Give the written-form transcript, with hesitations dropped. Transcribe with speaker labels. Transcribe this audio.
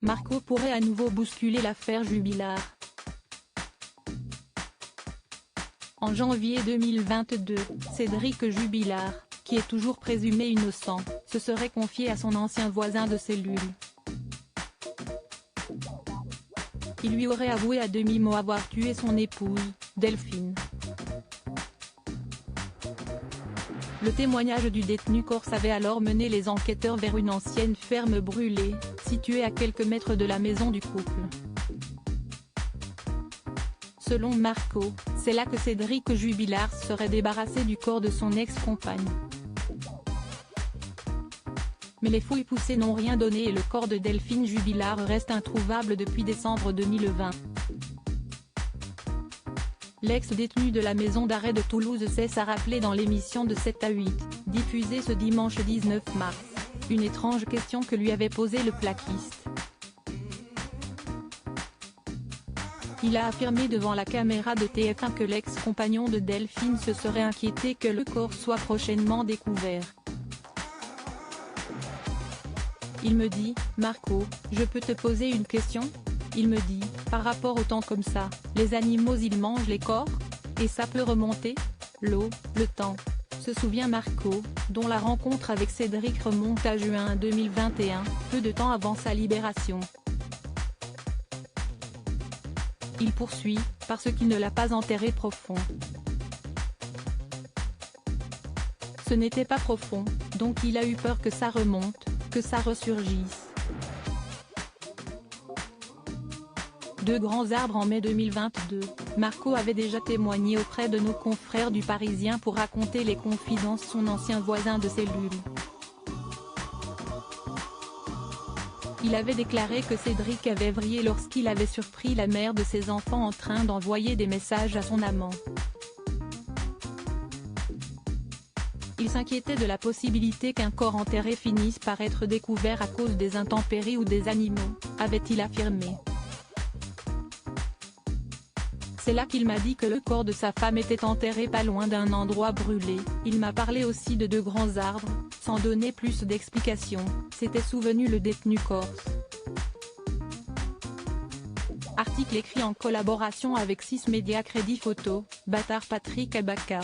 Speaker 1: Marco pourrait à nouveau bousculer l'affaire Jubillar. En janvier 2022, Cédric Jubillar, qui est toujours présumé innocent, se serait confié à son ancien voisin de cellule. Il lui aurait avoué à demi-mot avoir tué son épouse, Delphine. Le témoignage du détenu corse avait alors mené les enquêteurs vers une ancienne ferme brûlée, située à quelques mètres de la maison du couple. Selon Marco, c'est là que Cédric Jubillar serait débarrassé du corps de son ex-compagne. Mais les fouilles poussées n'ont rien donné et le corps de Delphine Jubillar reste introuvable depuis décembre 2020. L'ex-détenu de la maison d'arrêt de Toulouse cesse à rappeler dans l'émission de 7 à 8, diffusée ce dimanche 19 mars, une étrange question que lui avait posée le plaquiste. Il a affirmé devant la caméra de TF1 que l'ex-compagnon de Delphine se serait inquiété que le corps soit prochainement découvert. Il me dit, Marco, je peux te poser une question ? Il me dit, par rapport au temps comme ça, les animaux ils mangent les corps ? Et ça peut remonter ? L'eau, le temps. Se souvient Marco, dont la rencontre avec Cédric remonte à juin 2021, peu de temps avant sa libération. Il poursuit, parce qu'il ne l'a pas enterré profond. Ce n'était pas profond, donc il a eu peur que ça remonte, que ça ressurgisse. Deux grands arbres en mai 2022, Marco avait déjà témoigné auprès de nos confrères du Parisien pour raconter les confidences de son ancien voisin de cellule. Il avait déclaré que Cédric avait vrillé lorsqu'il avait surpris la mère de ses enfants en train d'envoyer des messages à son amant. Il s'inquiétait de la possibilité qu'un corps enterré finisse par être découvert à cause des intempéries ou des animaux, avait-il affirmé. C'est là qu'il m'a dit que le corps de sa femme était enterré pas loin d'un endroit brûlé. Il m'a parlé aussi de deux grands arbres, sans donner plus d'explications, s'était souvenu le détenu corse. Article écrit en collaboration avec 6 médias Crédit Photo, Bâtard Patrick Abaka.